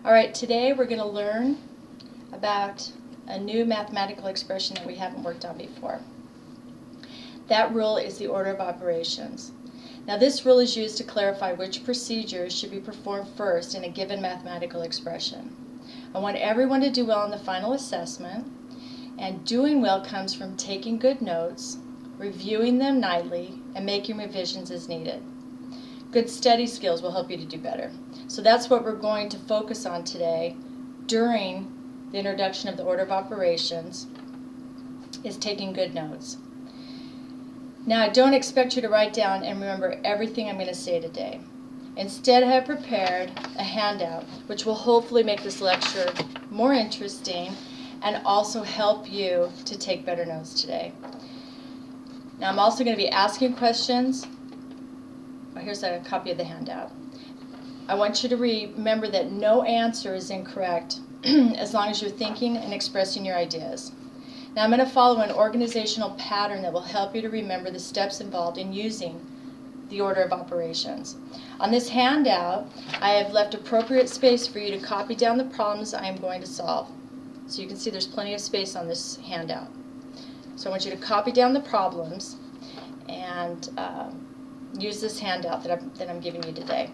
Alright, today we're going to learn about a new mathematical expression that we haven't worked on before. That rule is the order of operations. Now this rule is used to clarify which procedures should be performed first in a given mathematical expression. I want everyone to do well in the final assessment, and doing well comes from taking good notes, reviewing them nightly, and making revisions as needed. Good study skills will help you to do better. So that's what we're going to focus on today during the introduction of the order of operations, is taking good notes. Now I don't expect you to write down and remember everything I'm going to say today. Instead, I have prepared a handout which will hopefully make this lecture more interesting and also help you to take better notes today. Now I'm also going to be asking questions. Here's a copy of the handout. I want you to remember that no answer is incorrect as long as you're thinking and expressing your ideas. Now I'm going to follow an organizational pattern that will help you to remember the steps involved in using the order of operations. On this handout, I have left appropriate space for you to copy down the problems I am going to solve. So you can see there's plenty of space on this handout. So I want you to copy down the problems and use this handout that I'm giving you today.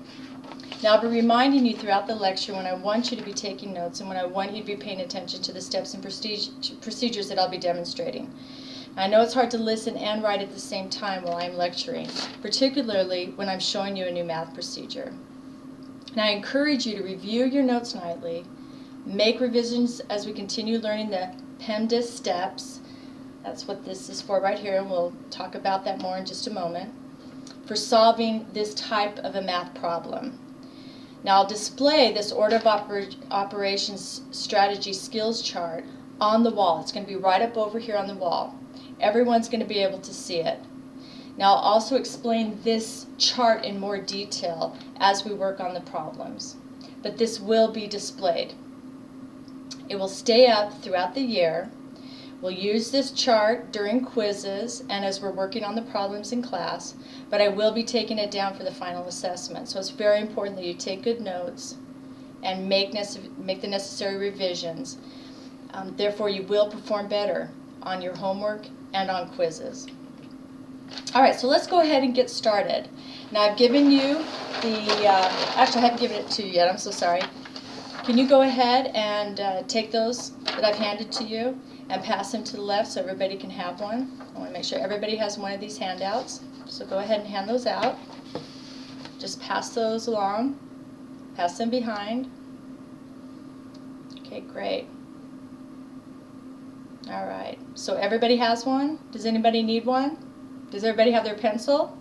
Now I'll be reminding you throughout the lecture when I want you to be taking notes and when I want you to be paying attention to the steps and procedures that I'll be demonstrating. I know it's hard to listen and write at the same time while I'm lecturing, particularly when I'm showing you a new math procedure. And I encourage you to review your notes nightly, make revisions as we continue learning the PEMDAS steps. That's what this is for right here, and we'll talk about that more in just a moment, for solving this type of a math problem. Now I'll display this order of operations strategy skills chart on the wall. It's going to be right up over here on the wall. Everyone's going to be able to see it. Now I'll also explain this chart in more detail as we work on the problems. But this will be displayed. It will stay up throughout the year. We'll use this chart during quizzes and as we're working on the problems in class, but I will be taking it down for the final assessment. So it's very important that you take good notes and make the necessary revisions. Therefore, you will perform better on your homework and on quizzes. All right, so let's go ahead and get started. Now I've given you actually I haven't given it to you yet, I'm so sorry. Can you go ahead and take those that I've handed to you and pass them to the left so everybody can have one? I want to make sure everybody has one of these handouts. So go ahead and hand those out. Just pass those along. Pass them behind. Okay, great. All right. So everybody has one? Does anybody need one? Does everybody have their pencil?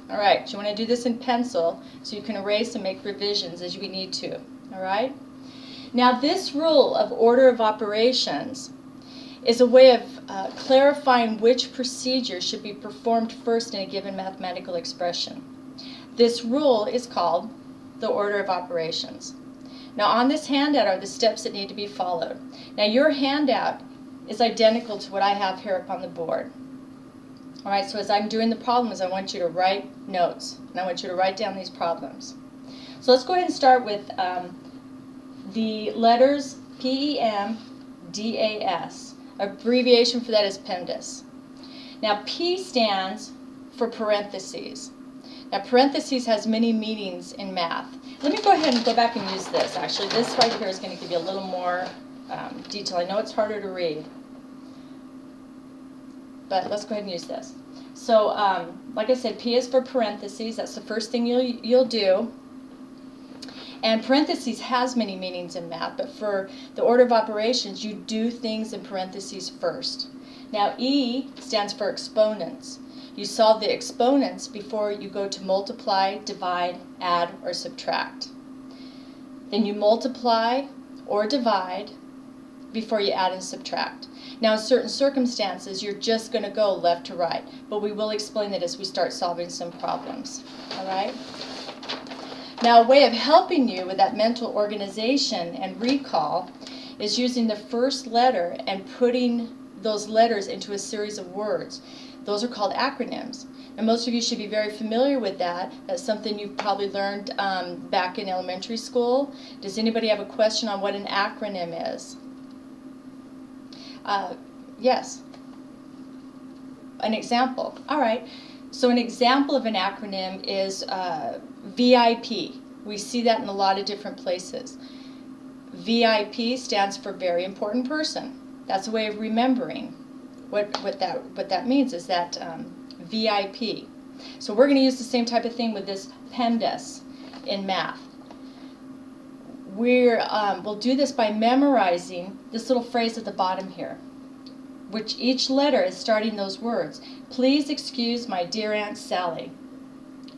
All right. So you want to do this in pencil so you can erase and make revisions as we need to. All right? Now this rule of order of operations is a way of clarifying which procedure should be performed first in a given mathematical expression. This rule is called the order of operations. Now on this handout are the steps that need to be followed. Now your handout is identical to what I have here up on the board. All right, so as I'm doing the problems, I want you to write notes, and I want you to write down these problems. So let's go ahead and start with the letters PEMDAS. Abbreviation for that is PEMDAS. Now P stands for parentheses. Now parentheses has many meanings in math. Let me go ahead and go back and use this. Actually, this right here is going to give you a little more detail. I know it's harder to read, but let's go ahead and use this. So like I said, P is for parentheses. That's the first thing you'll do. And parentheses has many meanings in math, but for the order of operations, you do things in parentheses first. Now E stands for exponents. You solve the exponents before you go to multiply, divide, add, or subtract. Then you multiply or divide before you add and subtract. Now in certain circumstances, you're just going to go left to right, but we will explain that as we start solving some problems. All right? Now a way of helping you with that mental organization and recall is using the first letter and putting those letters into a series of words. Those are called acronyms. And most of you should be very familiar with that. That's something you've probably learned back in elementary school. Does anybody have a question on what an acronym is? Yes. An example. All right. So an example of an acronym is VIP. We see that in a lot of different places. VIP stands for very important person. That's a way of remembering what that means is that VIP. So we're going to use the same type of thing with this PEMDAS in math. We'll do this by memorizing this little phrase at the bottom here, which each letter is starting those words. Please excuse my dear Aunt Sally.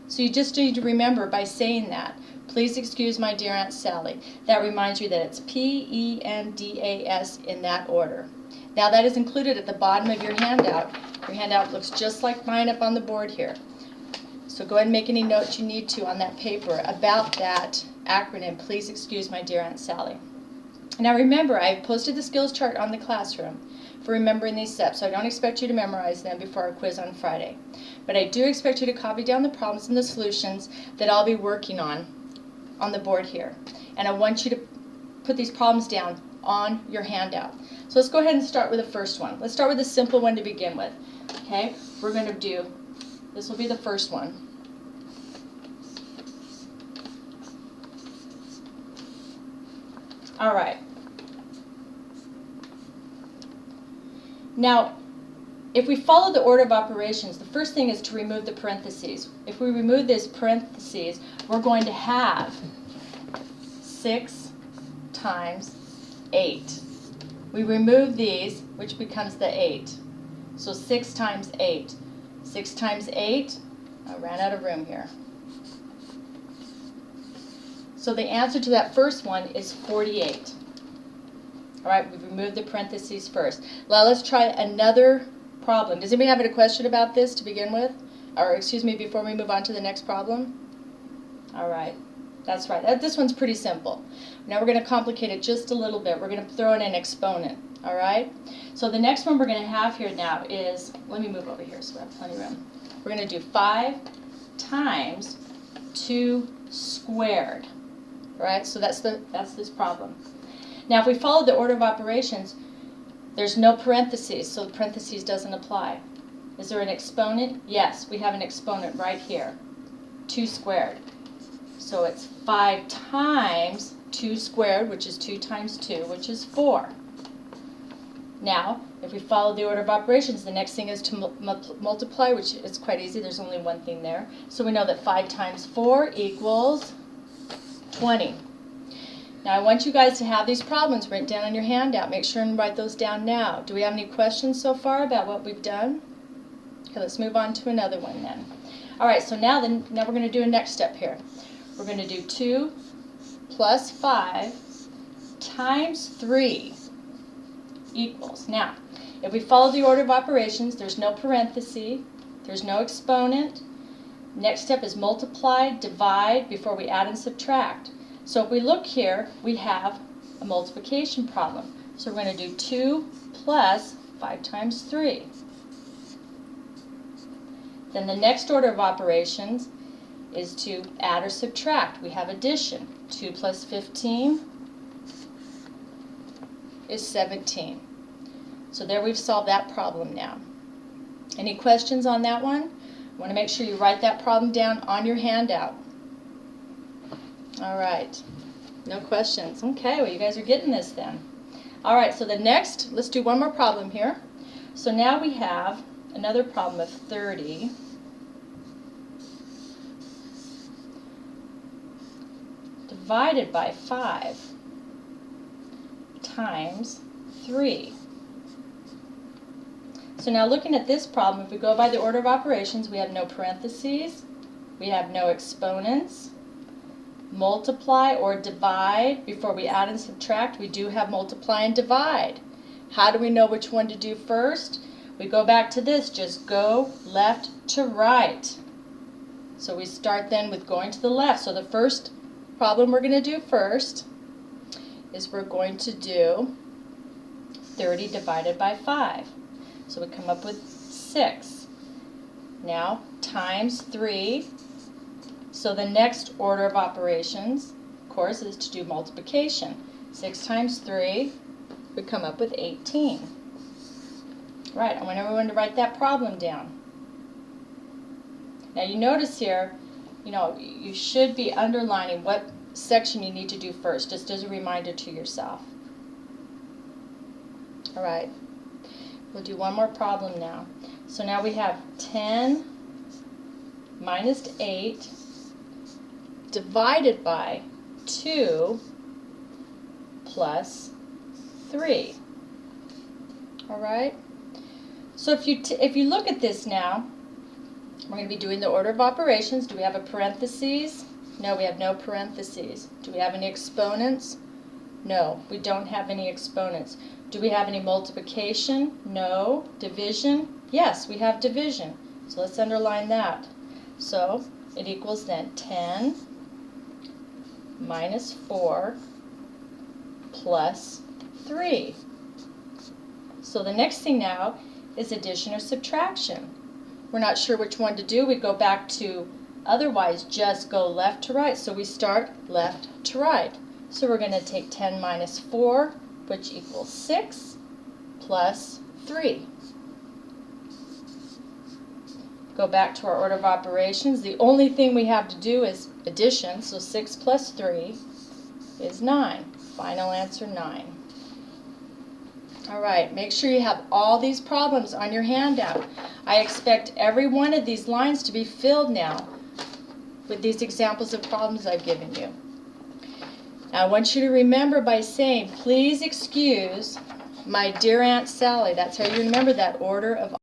So you just need to remember by saying that. Please excuse my dear Aunt Sally. That reminds you that it's P-E-N-D-A-S in that order. Now that is included at the bottom of your handout. Your handout looks just like mine up on the board here. So go ahead and make any notes you need to on that paper about that acronym, please excuse my dear Aunt Sally. Now remember, I've posted the skills chart on the classroom for remembering these steps, so I don't expect you to memorize them before our quiz on Friday. But I do expect you to copy down the problems and the solutions that I'll be working on the board here. And I want you to put these problems down on your handout. So let's go ahead and start with the first one. Let's start with a simple one to begin with. Okay, we're going to do, this will be the first one. All right. Now, if we follow the order of operations, the first thing is to remove the parentheses. If we remove these parentheses, we're going to have 6 times 8. We remove these, which becomes the 8. So 6 times 8. 6 times 8, I ran out of room here. So the answer to that first one is 48. All right, we've removed the parentheses first. Now let's try another problem. Does anybody have any question about this to begin with? Or excuse me, before we move on to the next problem? All right, that's right. This one's pretty simple. Now we're going to complicate it just a little bit. We're going to throw in an exponent. All right? So the next one we're going to have here now is, let me move over here so we have plenty of room. We're going to do 5 times 2 squared. All right? So that's this problem. Now if we follow the order of operations, there's no parentheses, so the parentheses doesn't apply. Is there an exponent? Yes, we have an exponent right here. 2 squared. So it's 5 times 2 squared, which is 2 times 2, which is 4. Now, if we follow the order of operations, the next thing is to multiply, which is quite easy. There's only one thing there. So we know that 5 times 4 equals 20. Now I want you guys to have these problems written down on your handout. Make sure and write those down now. Do we have any questions so far about what we've done? Okay, let's move on to another one then. All right, so now we're going to do a next step here. We're going to do 2 plus 5 times 3 equals. Now, if we follow the order of operations, there's no parenthesis, there's no exponent. Next step is multiply, divide before we add and subtract. So if we look here, we have a multiplication problem. So we're going to do 2 plus 5 times 3. Then the next order of operations is to add or subtract. We have addition. 2 plus 15 is 17. So there we've solved that problem now. Any questions on that one? I want to make sure you write that problem down on your handout. All right. No questions. Okay, well you guys are getting this then. All right, so the next, let's do one more problem here. So now we have another problem of 30 divided by 5 times 3. So now looking at this problem, if we go by the order of operations, we have no parentheses, we have no exponents. Multiply or divide before we add and subtract, we do have multiply and divide. How do we know which one to do first? We go back to this, just go left to right. So we start then with going to the left. So the first problem we're going to do first is we're going to do 30 divided by 5. So we come up with 6. now times 3. So the next order of operations, of course, is to do multiplication. 6 times 3 would come up with 18. Right, I want everyone to write that problem down. Now you notice here, you should be underlining what section you need to do first, just as a reminder to yourself. All right, we'll do one more problem now. So now we have 10 minus 8 divided by 2 plus 3. All right, so if you look at this now, we're going to be doing the order of operations. Do we have a parentheses? No, we have no parentheses. Do we have any exponents? No, we don't have any exponents. Do we have any multiplication? No. Division? Yes, we have division. So let's underline that. So it equals then 10 minus 4 plus 3. So the next thing now is addition or subtraction. We're not sure which one to do. We go back to otherwise just go left to right. So we start left to right. So we're going to take 10 minus 4, which equals 6, plus 3. Go back to our order of operations. The only thing we have to do is addition. So 6 plus 3 is 9. Final answer 9. All right, make sure you have all these problems on your handout. I expect every one of these lines to be filled now with these examples of problems I've given you. Now, I want you to remember by saying, please excuse my dear Aunt Sally. That's how you remember that order of